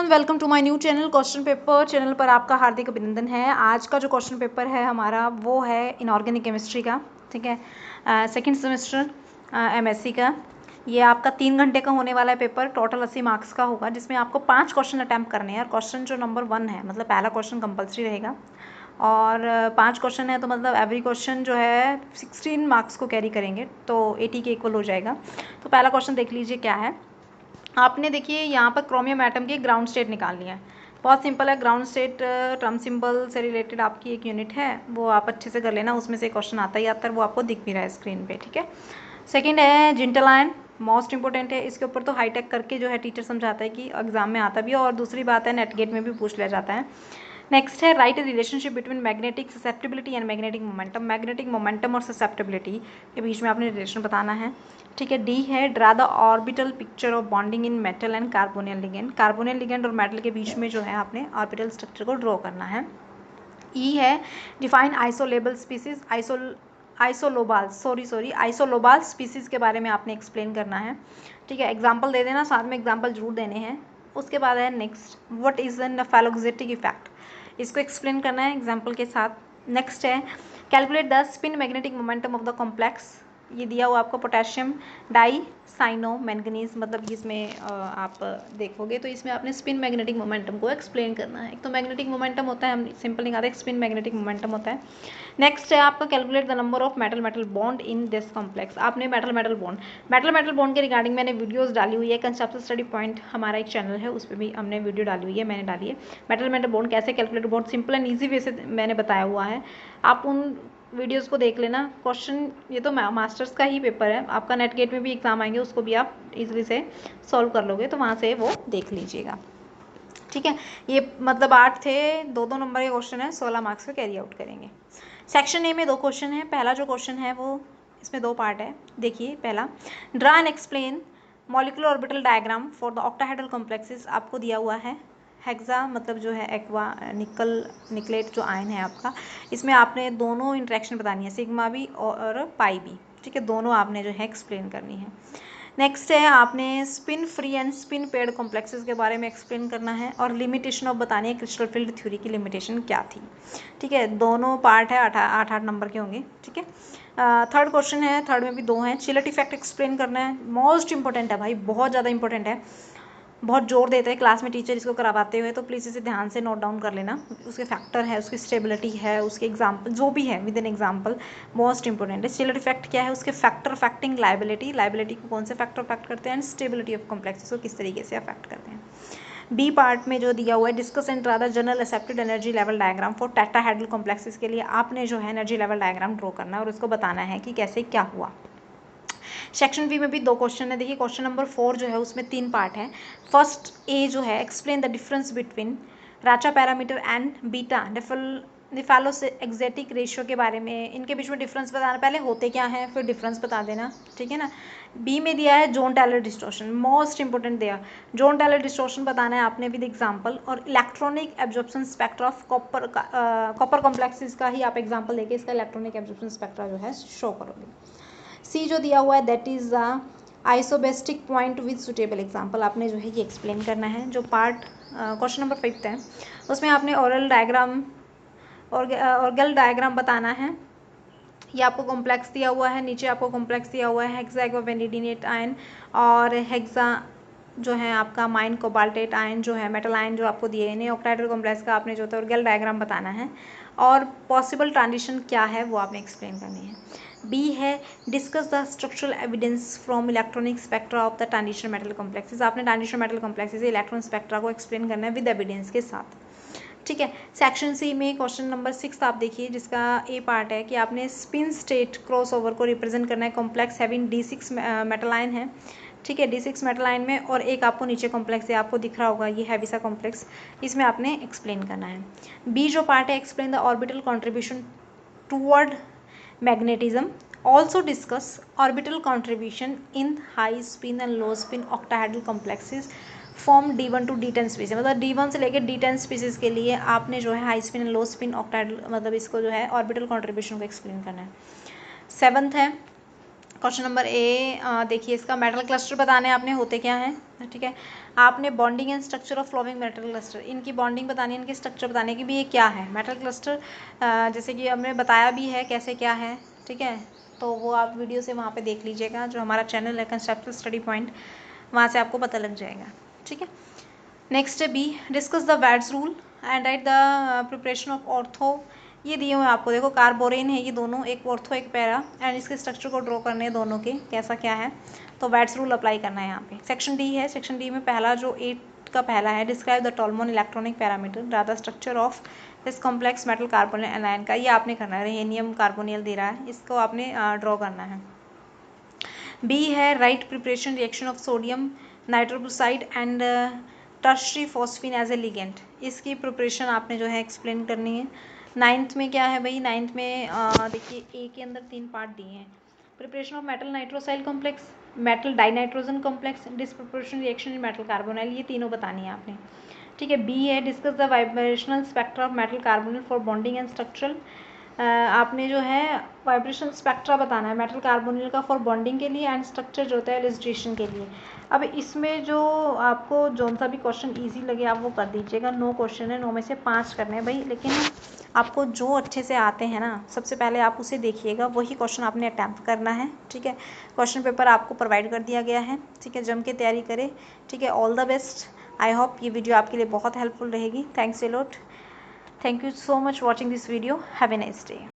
Everyone, welcome to my new channel question paper channel पर आपका हार्दिक अभिनंदन है। आज का जो क्वेश्चन पेपर है हमारा वो है इनऑर्गेनिक केमिस्ट्री का। ठीक है, सेकंड सेमेस्टर एमएससी का। ये आपका 3 घंटे का होने वाला है पेपर। टोटल 80 मार्क्स का होगा, जिसमें आपको 5 क्वेश्चन अटैम्प्ट करने हैं। और क्वेश्चन जो नंबर 1 है, मतलब पहला क्वेश्चन कंपलसरी रहेगा और 5 क्वेश्चन है, तो मतलब एवरी क्वेश्चन जो है 16 मार्क्स को कैरी करेंगे, तो 80 के इक्वल हो जाएगा। तो पहला क्वेश्चन देख लीजिए क्या है। आपने देखिए यहाँ पर क्रोमियम एटम की ग्राउंड स्टेट निकालनी है। बहुत सिंपल है। ग्राउंड स्टेट टर्म सिंबल से रिलेटेड आपकी एक यूनिट है, वो आप अच्छे से कर लेना। उसमें से क्वेश्चन आता ही आता है, वो आपको दिख भी रहा है स्क्रीन पे। ठीक है, सेकंड है जिंटल आयन, मोस्ट इंपॉर्टेंट है। इसके ऊपर तो हाईटेक करके जो है टीचर समझाता है कि एग्जाम में आता भी है, और दूसरी बात है नेट गेट में भी पूछ लिया जाता है। नेक्स्ट है right relationship between magnetic susceptibility and magnetic momentum. Magnetic momentum और ससेप्टिबिलिटी के बीच में आपने रिलेशन बताना है। ठीक है, डी है draw the orbital picture of bonding in metal and carbonyl ligand. Carbonyl ligand और मेटल के बीच में जो है आपने ऑर्बिटल स्ट्रक्चर को ड्रॉ करना है। ई है डिफाइन आइसोलेबल स्पीसीज, आइसोलोबाल स्पीसीज के बारे में आपने एक्सप्लेन करना है। ठीक है, एग्जाम्पल दे देना, साथ में एग्जाम्पल जरूर देने हैं। उसके बाद है next what is an nephelauxetic effect, इसको एक्सप्लेन करना है एग्जाम्पल के साथ। नेक्स्ट है calculate the spin magnetic momentum of the complex. ये दिया हुआ आपको पोटेशियम डाई साइनो मैंगनीज, मतलब इसमें आप देखोगे तो इसमें आपने स्पिन मैग्नेटिक मोमेंटम को एक्सप्लेन करना है। एक तो मैग्नेटिक मोमेंटम होता है, हम सिंपल निकालते हैं, स्पिन मैग्नेटिक मोमेंटम होता है। नेक्स्ट है आपका calculate the number of metal metal bond in this complex. आपने मेटल मेटल बॉन्ड के रिगार्डिंग मैंने वीडियोस डाली हुई है। कंसेप्ट स्टडी पॉइंट हमारा एक चैनल है, उस पर भी हमने वीडियो डाली हुई है, मैंने डाली है। मेटल बॉन्ड कैसे कैलकुलेट, बहुत सिंपल एंड ईजी वे से मैंने बताया हुआ है, आप उन वीडियोस को देख लेना। क्वेश्चन ये तो मास्टर्स का ही पेपर है, आपका नेट गेट में भी एग्जाम आएंगे, उसको भी आप इजीली से सॉल्व कर लोगे, तो वहाँ से वो देख लीजिएगा। ठीक है, ये मतलब 8 थे, 2-2 नंबर के क्वेश्चन है, 16 मार्क्स का कैरी आउट करेंगे। सेक्शन ए में 2 क्वेश्चन है। पहला जो क्वेश्चन है वो, इसमें 2 पार्ट है। देखिए पहला, draw and explain molecular orbital diagram for the octahedral complexes. आपको दिया हुआ है हेक्सा, मतलब जो है एक्वा निकलेट जो आयन है आपका, इसमें आपने दोनों इंटरेक्शन बतानी है, सिग्मा भी और पाई भी। ठीक है, दोनों आपने जो है एक्सप्लेन करनी है। नेक्स्ट है आपने spin free and spin paired complexes के बारे में एक्सप्लेन करना है, और लिमिटेशन ऑफ बतानी है क्रिस्टल फील्ड थ्योरी की लिमिटेशन क्या थी। ठीक है, दोनों पार्ट है, 8-8 नंबर के होंगे। ठीक है, थर्ड क्वेश्चन है, थर्ड में भी 2 हैं। चिलट इफेक्ट एक्सप्लेन करना है, मोस्ट इंपॉर्टेंट है भाई, बहुत ज़्यादा इंपॉर्टेंट है, बहुत जोर देते हैं क्लास में टीचर इसको करवाते हुए, तो प्लीज़ इसे ध्यान से नोट डाउन कर लेना। उसके फैक्टर है, उसकी स्टेबिलिटी है, उसके एग्जाम्पल जो भी है with an example, most important है। चिलर इफेक्ट क्या है, उसके फैक्टर अफेक्टिंग लाइबिलिटी को कौन से फैक्टर अफेक्ट करते हैं, एंड स्टेबिलिटी ऑफ कॉम्प्लेक्सेस को किस तरीके से अफेक्ट करते हैं। बी पार्ट में जो दिया हुआ है, discuss and draw the general accepted energy level diagram for tetrahedral complexes के लिए आपने जो है एनर्जी लेवल डायग्राम ड्रॉ करना है और उसको बताना है कि कैसे क्या हुआ। सेक्शन बी में भी 2 क्वेश्चन है। देखिए क्वेश्चन नंबर 4 जो है उसमें 3 पार्ट है। फर्स्ट ए जो है explain the difference between Racah parameter and beta nephelauxetic ratio के बारे में, इनके बीच में डिफरेंस बताना, पहले होते क्या हैं फिर डिफरेंस बता देना। ठीक है ना। बी में दिया है Jahn Teller distortion, most important दिया, जोन टेलर डिस्टॉर्शन बताना है आपने विद एग्जांपल, और electronic absorption spectra of copper complexes का ही आप एग्जांपल लेके इसका इलेक्ट्रॉनिक एब्जॉर्प्शन स्पेक्ट्रा जो है शो करोगे। सी जो दिया हुआ है that is the isosbestic point with suitable example, आपने जो है ये एक्सप्लेन करना है। जो पार्ट क्वेश्चन नंबर 5 है उसमें आपने ऑरल डायग्राम ऑर्गल डायग्राम बताना है। ये आपको कॉम्प्लेक्स दिया हुआ है, नीचे आपको कॉम्प्लेक्स दिया हुआ है हेक्सा वेनिडीनेट आयन और हेक्सा जो है आपका माइन कोबाल्टेट आयन जो है मेटल आयन जो आपको दिए हैं। ऑक्टाहेड्रल कॉम्प्लेक्स का आपने जो है ऑर्गल डायग्राम बताना है, और पॉसिबल ट्रांजिशन क्या है वो आपने एक्सप्लेन करनी है। बी है discuss the structural evidence from electronic spectra of the transition metal complexes. आपने ट्रांजिशन मेटल कॉम्प्लेक्सेस से इलेक्ट्रॉन स्पेक्ट्रा को एक्सप्लेन करना है विद एविडेंस के साथ। ठीक है, सेक्शन सी में क्वेश्चन नंबर 6 आप देखिए, जिसका ए पार्ट है कि आपने स्पिन स्टेट क्रॉस ओवर को रिप्रेजेंट करना है। Complex having D6 metal ion है। ठीक है, D6 मेटल आयन में, और एक आपको नीचे कॉम्प्लेक्स है, आपको दिख रहा होगा ये हैवी सा कॉम्प्लेक्स, इसमें आपने एक्सप्लेन करना है। बी जो पार्ट है explain the orbital contribution toward magnetism, also discuss orbital contribution in high spin and low spin octahedral complexes form D1 to D10 species, मतलब D1 से लेकर D10 स्पीसीज के लिए आपने जो है high spin and low spin octahedral, मतलब इसको जो है ऑर्बिटल कॉन्ट्रीब्यूशन को एक्सप्लेन करना है। 7th है क्वेश्चन नंबर ए देखिए, इसका मेटल क्लस्टर बताने आपने होते क्या हैं, ठीक है। आपने bonding and structure of following metal cluster, इनकी बॉन्डिंग बतानी है, इनके स्ट्रक्चर बताने की भी ये क्या है मेटल क्लस्टर, जैसे कि हमने बताया भी है कैसे क्या है, ठीक है। तो वो आप वीडियो से वहाँ पे देख लीजिएगा, जो हमारा चैनल है कंसेप्चुअल स्टडी पॉइंट, वहाँ से आपको पता लग जाएगा, ठीक है। नेक्स्ट है B, discuss the Wade's rule and write the preparation of ortho. ये दिए हुए आपको, देखो कार्बोरेन है ये दोनों, एक ऑर्थो एक पैरा, एंड इसके स्ट्रक्चर को ड्रॉ करने हैं दोनों के, कैसा क्या है, तो वैट्स रूल अप्लाई करना है यहाँ पे। सेक्शन डी है, सेक्शन डी में पहला जो 8 का पहला है, describe the Tolman electronic parameter rather structure of this complex metal carbonyl anion का, ये आपने करना है। रेहेनियम कार्बोनिल दे रहा है, इसको आपने ड्रॉ करना है। बी है, write preparation reaction of sodium nitroprusside and tertiary phosphine as a ligand, इसकी प्रिपरेशन आपने जो है एक्सप्लेन करनी है। 9th में क्या है भाई, 9th में देखिए ए के अंदर 3 पार्ट दिए हैं, preparation of metal nitrosyl complex, metal dinitrogen complex, disproportion reaction in metal carbonyl, ये तीनों बतानी है आपने, ठीक है। बी है, discuss the vibrational spectra of metal carbonyl for bonding and structural, आपने जो है वाइब्रेशन स्पेक्ट्रा बताना है मेटल कार्बोनिल का फॉर बॉन्डिंग के लिए एंड स्ट्रक्चर जो होता है एलिस्ट्रेशन के लिए। अब इसमें जो आपको जौन सा भी क्वेश्चन इजी लगे आप वो कर दीजिएगा, 9 क्वेश्चन है, 9 में से 5 करने हैं भाई, लेकिन आपको जो अच्छे से आते हैं ना, सबसे पहले आप उसे देखिएगा, वही क्वेश्चन आपने अटैम्प्ट करना है, ठीक है। क्वेश्चन पेपर आपको प्रोवाइड कर दिया गया है, ठीक है, जम के तैयारी करें, ठीक है। All the best, I hope ये वीडियो आपके लिए बहुत हेल्पफुल रहेगी। Thanks a lot, thank you so much watching this video, have a nice day.